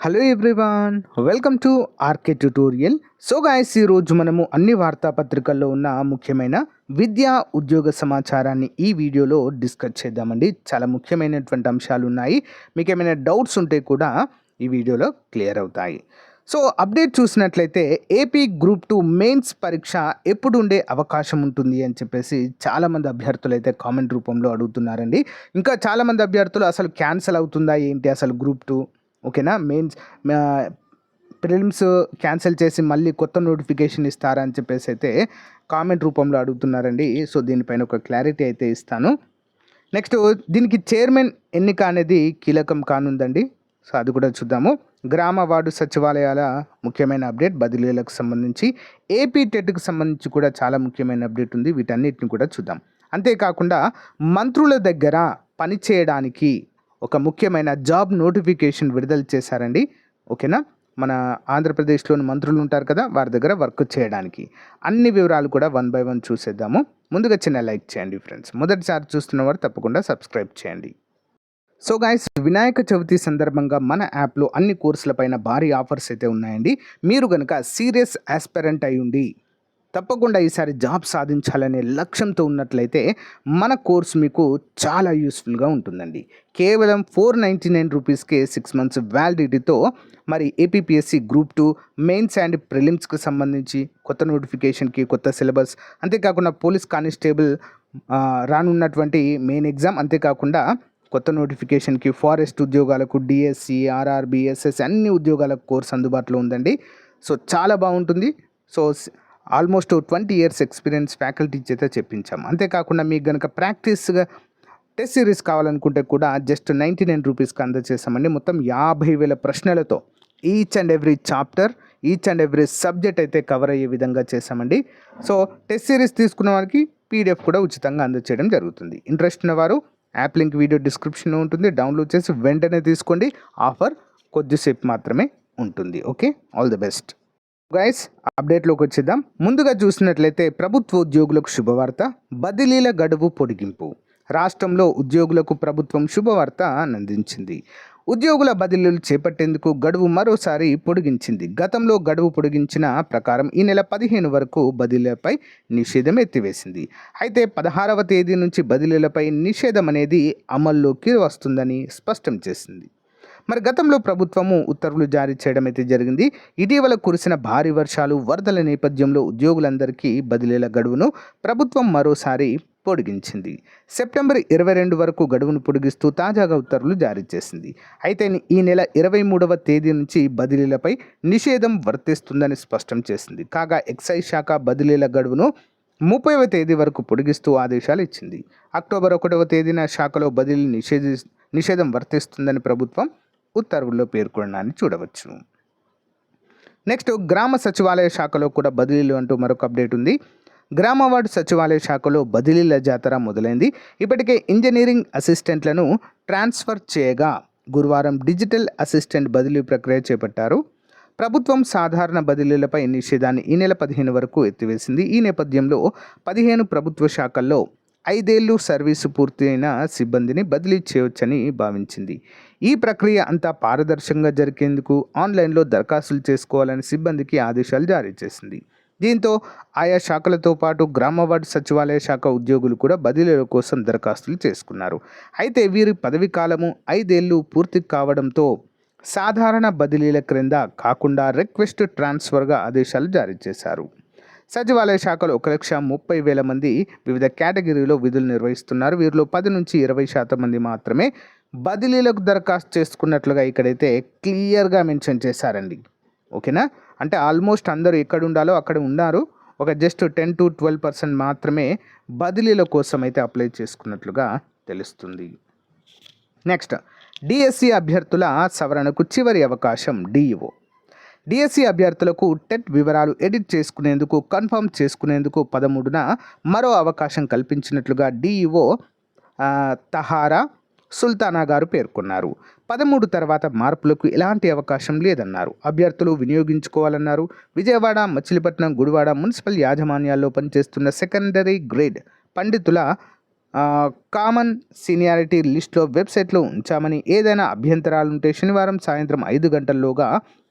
Hello everyone, welcome to RK tutorial. So guys, ఈరోజు మనము అన్ని వార్తాపత్రికల్లో ఉన్న ముఖ్యమైన విద్యా ఉద్యోగ సమాచారాన్ని ఈ వీడియోలో డిస్కస్ చేద్దామండి. చాలా ముఖ్యమైనటువంటి అంశాలు ఉన్నాయి. మీకు ఏమైనా డౌట్స్ ఉంటే కూడా ఈ వీడియోలో క్లియర్ అవుతాయి. సో అప్డేట్ చూసినట్లయితే ఏపీ గ్రూప్ 2 మెయిన్స్ పరీక్ష ఎప్పుడు ఉండే అవకాశం ఉంటుంది అని చెప్పేసి చాలామంది అభ్యర్థులు అయితే కామెంట్ రూపంలో అడుగుతున్నారండి. ఇంకా చాలామంది అభ్యర్థులు అసలు క్యాన్సిల్ అవుతుందా ఏంటి అసలు గ్రూప్ 2, ఓకేనా, మెయిన్స్ ప్రిలిమ్స్ క్యాన్సిల్ చేసి మళ్ళీ కొత్త నోటిఫికేషన్ ఇస్తారా అని చెప్పేసి అయితే కామెంట్ రూపంలో అడుగుతున్నారండి. సో దీనిపైన ఒక క్లారిటీ అయితే ఇస్తాను. నెక్స్ట్, దీనికి చైర్మన్ ఎన్నిక అనేది కీలకం కానుందండి. సో అది కూడా చూద్దాము. గ్రామ వార్డు సచివాలయాల ముఖ్యమైన అప్డేట్, బదిలీలకు సంబంధించి ఏపీ టెట్కి సంబంధించి కూడా చాలా ముఖ్యమైన అప్డేట్ ఉంది. వీటన్నిటిని కూడా చూద్దాం. అంతేకాకుండా మంత్రుల దగ్గర పనిచేయడానికి ఒక ముఖ్యమైన జాబ్ నోటిఫికేషన్ విడుదల చేశారండి. ఓకేనా, మన ఆంధ్రప్రదేశ్లోని మంత్రులు ఉంటారు కదా, వారి దగ్గర వర్క్ చేయడానికి అన్ని వివరాలు కూడా 1 by 1 చూసేద్దాము. ముందుగా చిన్న లైక్ చేయండి ఫ్రెండ్స్. మొదటిసారి చూస్తున్నవారు తప్పకుండా సబ్స్క్రైబ్ చేయండి. సో గాయస్, వినాయక చవితి సందర్భంగా మన యాప్లో అన్ని కోర్సులపైన భారీ ఆఫర్స్ అయితే ఉన్నాయండి. మీరు కనుక సీరియస్ ఆస్పిరెంట్ అయి ఉండి తప్పకుండా ఈసారి జాబ్ సాధించాలనే లక్ష్యంతో ఉన్నట్లయితే మన కోర్స్ మీకు చాలా యూస్ఫుల్గా ఉంటుందండి. కేవలం 499 రూపీస్కే 6 months వ్యాలిడిటీతో మరి ఏపీపీఎస్సీ గ్రూప్ 2 మెయిన్స్ అండ్ ప్రిలిమ్స్కి సంబంధించి కొత్త నోటిఫికేషన్కి, కొత్త సిలబస్, అంతేకాకుండా పోలీస్ కానిస్టేబుల్ రానున్నటువంటి మెయిన్ ఎగ్జామ్, అంతేకాకుండా కొత్త నోటిఫికేషన్కి, ఫారెస్ట్ ఉద్యోగాలకు, డిఎస్సి, ఆర్ఆర్బి, ఎస్ఎస్ అన్ని ఉద్యోగాలకు కోర్స్ అందుబాటులో ఉందండి. సో చాలా బాగుంటుంది. So almost 20 years experience faculty చేత చెప్పించాం. అంతేకాకుండా మీకు కనుక ప్రాక్టీస్గా టెస్ట్ సిరీస్ కావాలనుకుంటే కూడా జస్ట్ 99 రూపీస్కి అందజేసామండి. మొత్తం 50,000 ప్రశ్నలతో each and every chapter, each and every subject అయితే కవర్ అయ్యే విధంగా చేసామండి. సో టెస్ట్ సిరీస్ తీసుకున్న వారికి పీడిఎఫ్ కూడా ఉచితంగా అందజేయడం జరుగుతుంది. ఇంట్రెస్ట్ ఉన్నవారు యాప్ లింక్ వీడియో డిస్క్రిప్షన్లో ఉంటుంది. డౌన్లోడ్ చేసి వెంటనే తీసుకోండి. ఆఫర్ కొద్దిసేపు మాత్రమే ఉంటుంది. Okay, all the best guys. అప్డేట్లోకి వచ్చేద్దాం. ముందుగా చూసినట్లయితే ప్రభుత్వ ఉద్యోగులకు శుభవార్త, బదిలీల గడువు పొడిగింపు. రాష్ట్రంలో ఉద్యోగులకు ప్రభుత్వం శుభవార్త అందించింది. ఉద్యోగుల బదిలీలు చేపట్టేందుకు గడువు మరోసారి పొడిగించింది. గతంలో గడువు పొడిగించిన ప్రకారం ఈ నెల 15 వరకు బదిలీలపై నిషేధం ఎత్తివేసింది. అయితే 16వ తేదీ నుంచి బదిలీలపై నిషేధం అనేది అమల్లోకి వస్తుందని స్పష్టం చేసింది. మరి గతంలో ప్రభుత్వము ఉత్తర్వులు జారీ చేయడం అయితే జరిగింది. ఇటీవల కురిసిన భారీ వర్షాలు, వరదల నేపథ్యంలో ఉద్యోగులందరికీ బదిలీల గడువును ప్రభుత్వం మరోసారి పొడిగించింది. సెప్టెంబర్ 22 వరకు గడువును పొడిగిస్తూ తాజాగా ఉత్తర్వులు జారీ చేసింది. అయితే ఈ నెల 23వ తేదీ నుంచి బదిలీలపై నిషేధం వర్తిస్తుందని స్పష్టం చేసింది. కాగా ఎక్సైజ్ శాఖ బదిలీల గడువును 30వ తేదీ వరకు పొడిగిస్తూ ఆదేశాలు ఇచ్చింది. అక్టోబర్ 1వ తేదీన శాఖలో బదిలీ నిషేధం వర్తిస్తుందని ప్రభుత్వం ఉత్తర్వుల్లో పేర్కొనడాన్ని చూడవచ్చు. నెక్స్ట్, గ్రామ సచివాలయ శాఖలో కూడా బదిలీలు అంటూ మరొక అప్డేట్ ఉంది. గ్రామ వార్డు సచివాలయ శాఖలో బదిలీల జాతర మొదలైంది. ఇప్పటికే ఇంజనీరింగ్ అసిస్టెంట్లను ట్రాన్స్ఫర్ చేయగా గురువారం డిజిటల్ అసిస్టెంట్ బదిలీ ప్రక్రియ చేపట్టారు. ప్రభుత్వం సాధారణ బదిలీలపై నిషేధాన్ని ఈ నెల 15 వరకు ఎత్తివేసింది. ఈ నేపథ్యంలో 15 ప్రభుత్వ శాఖల్లో 5 ఏళ్ళు సర్వీసు పూర్తయిన సిబ్బందిని బదిలీ చేయవచ్చని భావించింది. ఈ ప్రక్రియ అంతా పారదర్శకంగా జరిగేందుకు ఆన్లైన్లో దరఖాస్తులు చేసుకోవాలని సిబ్బందికి ఆదేశాలు జారీ చేసింది. దీంతో ఆయా శాఖలతో పాటు గ్రామ వార్డు సచివాలయ శాఖ ఉద్యోగులు కూడా బదిలీల కోసం దరఖాస్తులు చేసుకున్నారు. అయితే వీరి పదవీ కాలము 5 ఏళ్ళు పూర్తి కావడంతో సాధారణ బదిలీల క్రింద కాకుండా రిక్వెస్ట్ ట్రాన్స్ఫర్గా ఆదేశాలు జారీ చేశారు. సచివాలయ శాఖలో 1,30,000 మంది వివిధ కేటగిరీలో విధులు నిర్వహిస్తున్నారు. వీరిలో 10 నుంచి 20% మంది మాత్రమే బదిలీలకు దరఖాస్తు చేసుకున్నట్లుగా ఇక్కడైతే క్లియర్గా మెన్షన్ చేశారండి. ఓకేనా, అంటే ఆల్మోస్ట్ అందరూ ఎక్కడ ఉండాలో అక్కడ ఉన్నారు. ఒక జస్ట్ 10 to 12% మాత్రమే బదిలీల కోసం అయితే అప్లై చేసుకున్నట్లుగా తెలుస్తుంది. నెక్స్ట్, డిఎస్సి అభ్యర్థుల సవరణకు చివరి అవకాశం. డిఎస్సి అభ్యర్థులకు టెట్ వివరాలు ఎడిట్ చేసుకునేందుకు, కన్ఫర్మ్ చేసుకునేందుకు 13న మరో అవకాశం కల్పించినట్లుగా డిఈఓ తహారా సుల్తానా గారు పేర్కొన్నారు. 13 తర్వాత మార్పులకు ఎలాంటి అవకాశం లేదన్నారు. అభ్యర్థులు వినియోగించుకోవాలన్నారు. విజయవాడ, మచిలీపట్నం, గుడివాడ మున్సిపల్ యాజమాన్యాల్లో పనిచేస్తున్న సెకండరీ గ్రేడ్ పండితుల కామన్ సీనియారిటీ లిస్ట్లో వెబ్సైట్లో ఉంచామని, ఏదైనా అభ్యంతరాలు ఉంటే శనివారం సాయంత్రం 5 గంటల్లోగా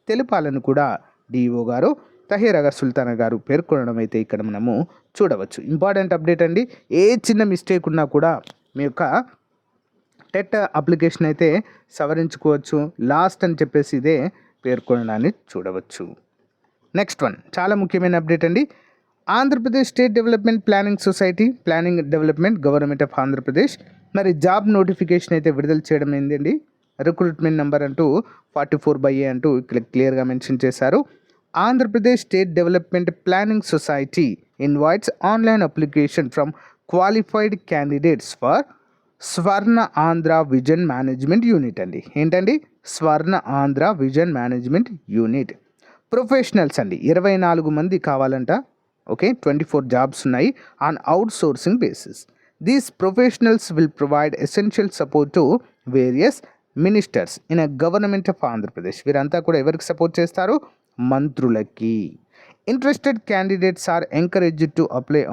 తెలపాలని కూడా డిఈఓ గారు తహీర్ సుల్తానా గారు పేర్కొనడం అయితే ఇక్కడ మనము చూడవచ్చు. ఇంపార్టెంట్ అప్డేట్ అండి. ఏ చిన్న మిస్టేక్ ఉన్నా కూడా మీ యొక్క టెట్ అప్లికేషన్ అయితే సవరించుకోవచ్చు లాస్ట్ అని చెప్పేసి ఇదే పేర్కొనడాన్ని చూడవచ్చు. నెక్స్ట్ వన్ చాలా ముఖ్యమైన అప్డేట్ అండి. Andhra Pradesh state development planning society, planning development government of Andhra Pradesh మరి జాబ్ నోటిఫికేషన్ అయితే విడుదల చేయడం ఏంటండి. రిక్రూట్మెంట్ నెంబర్ అంటూ 44/A అంటూ ఇక్కడ క్లియర్గా మెన్షన్ చేశారు. Andhra Pradesh state development planning society invites online application from qualified candidates for Swarna Andhra vision management unit అండి. ఏంటండి Swarna Andhra vision management unit professionals అండి. 24 మంది కావాలంట. ఓకే, 24 జాబ్స్ ఉన్నాయి on outsourcing basis. These professionals will provide essential support to various ministers in a government of Andhra Pradesh. వీరంతా కూడా ఎవరికి support చేస్తారు? మంత్రులకి. Interested candidates are encouraged to apply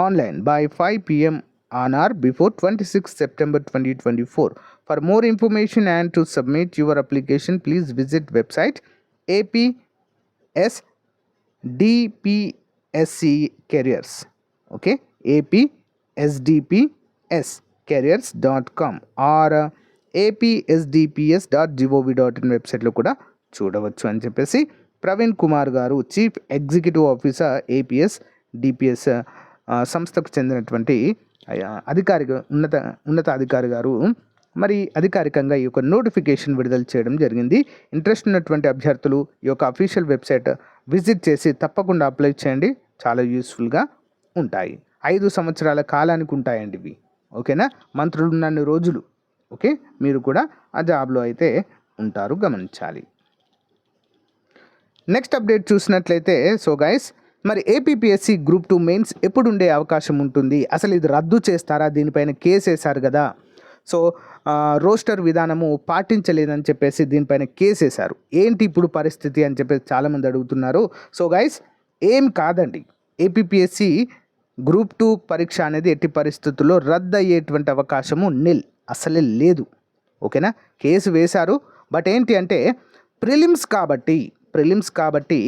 online by 5 PM on or before 26 September 2024. For more information and to submit your application, please visit website APSDPSC Careers. Okay, APSDPScareers.com or apsdps.gov.in వెబ్సైట్లో కూడా చూడవచ్చు అని చెప్పేసి ప్రవీణ్ కుమార్ గారు, chief executive officer APS DPS సంస్థకు చెందినటువంటి అధికారిగా ఉన్నత అధికారి గారు మరి అధికారికంగా ఈ యొక్క నోటిఫికేషన్ విడుదల చేయడం జరిగింది. ఇంట్రెస్ట్ ఉన్నటువంటి అభ్యర్థులు ఈ యొక్క అఫీషియల్ వెబ్సైట్ విజిట్ చేసి తప్పకుండా అప్లై చేయండి. చాలా యూస్ఫుల్గా ఉంటాయి. 5 సంవత్సరాల కాలానికి ఉంటాయండి ఇవి. ఓకేనా, మంత్రులు ఉన్నన్ని రోజులు. ఓకే, మీరు కూడా ఆ జాబ్లో అయితే ఉంటారు, గమనించాలి. నెక్స్ట్ అప్డేట్ చూసినట్లయితే సో గైస్ మరి ఏపీపీఎస్సీ గ్రూప్ 2 మెయిన్స్ ఎప్పుడు ఉండే అవకాశం ఉంటుంది? అసలు ఇది రద్దు చేస్తారా? దీనిపైన కేసు వేశారు కదా. సో రోస్టర్ విధానము పాటించలేదని చెప్పేసి దీనిపైన కేసు వేశారు. ఏంటి ఇప్పుడు పరిస్థితి అని చెప్పేసి చాలామంది అడుగుతున్నారు. సో గైస్ ఏం కాదండి, ఏపీపీఎస్సీ గ్రూప్ 2 పరీక్ష అనేది ఎట్టి పరిస్థితుల్లో రద్దు అయ్యేటువంటి అవకాశము నిల్, అసలే లేదు. ఓకేనా, కేసు వేశారు. బట్ ఏంటి అంటే ప్రిలిమ్స్ కాబట్టి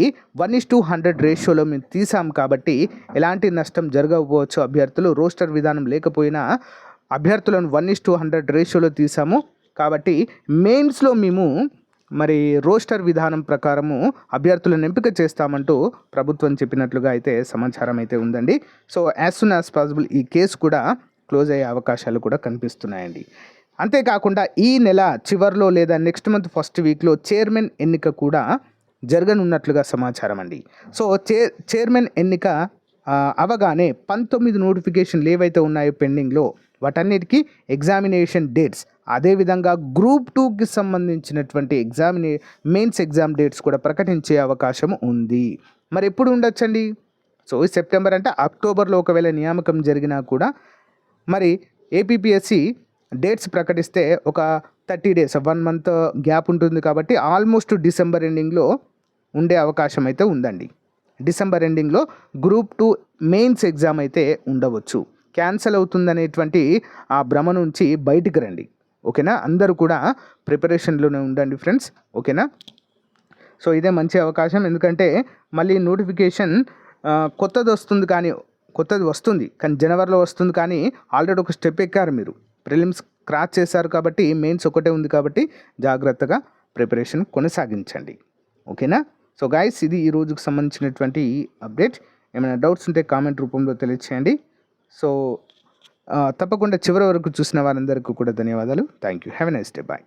1:100 రేషియోలో మేము తీసాం కాబట్టి ఎలాంటి నష్టం జరగకపోవచ్చు. అభ్యర్థులు రోస్టర్ విధానం లేకపోయినా అభ్యర్థులను 1:100 రేషియోలో తీసాము కాబట్టి మెయిన్స్లో మేము మరి రోస్టర్ విధానం ప్రకారము అభ్యర్థులను ఎంపిక చేస్తామంటూ ప్రభుత్వం చెప్పినట్లుగా అయితే సమాచారం అయితే ఉందండి. So as soon as possible ఈ కేసు కూడా క్లోజ్ అయ్యే అవకాశాలు కూడా కనిపిస్తున్నాయండి. అంతేకాకుండా ఈ నెల చివరిలో లేదా నెక్స్ట్ మంత్ ఫస్ట్ వీక్లో చైర్మన్ ఎన్నిక కూడా జరగనున్నట్లుగా సమాచారం అండి. సో చైర్మన్ ఎన్నిక అవగానే 19 నోటిఫికేషన్లు ఏవైతే ఉన్నాయో పెండింగ్లో వాటన్నిటికీ ఎగ్జామినేషన్ డేట్స్, అదేవిధంగా గ్రూప్ 2కి సంబంధించినటువంటి మెయిన్స్ ఎగ్జామ్ డేట్స్ కూడా ప్రకటించే అవకాశం ఉంది. మరి ఎప్పుడు ఉండొచ్చండి? సో సెప్టెంబర్ అంటే అక్టోబర్లో ఒకవేళ నియామకం జరిగినా కూడా మరి ఏపీపీఎస్సీ డేట్స్ ప్రకటిస్తే ఒక 30 days 1 month గ్యాప్ ఉంటుంది కాబట్టి ఆల్మోస్ట్ డిసెంబర్ ఎండింగ్లో ఉండే అవకాశం అయితే ఉందండి. డిసెంబర్ ఎండింగ్లో గ్రూప్ 2 మెయిన్స్ ఎగ్జామ్ అయితే ఉండవచ్చు. క్యాన్సిల్ అవుతుందనేటువంటి ఆ భ్రమ నుంచి బయటికి రండి. ఓకేనా, అందరూ కూడా ప్రిపరేషన్లోనే ఉండండి ఫ్రెండ్స్. ఓకేనా, సో ఇదే మంచి అవకాశం. ఎందుకంటే మళ్ళీ నోటిఫికేషన్ కొత్తది వస్తుంది కానీ జనవరిలో వస్తుంది. కానీ ఆల్రెడీ ఒక స్టెప్ ఎక్కారు మీరు, ప్రిలిమ్స్ క్రాస్ చేశారు కాబట్టి మెయిన్స్ ఒకటే ఉంది కాబట్టి జాగ్రత్తగా ప్రిపరేషన్ కొనసాగించండి. ఓకేనా, సో గైస్ ఇది ఈ రోజుకు సంబంధించినటువంటి అప్డేట్. ఏమైనా డౌట్స్ ఉంటే కామెంట్ రూపంలో తెలియచేయండి. సో తప్పకుండా చివరి వరకు చూసిన వారందరికీ కూడా ధన్యవాదాలు. Thank you. Have a nice day. Bye.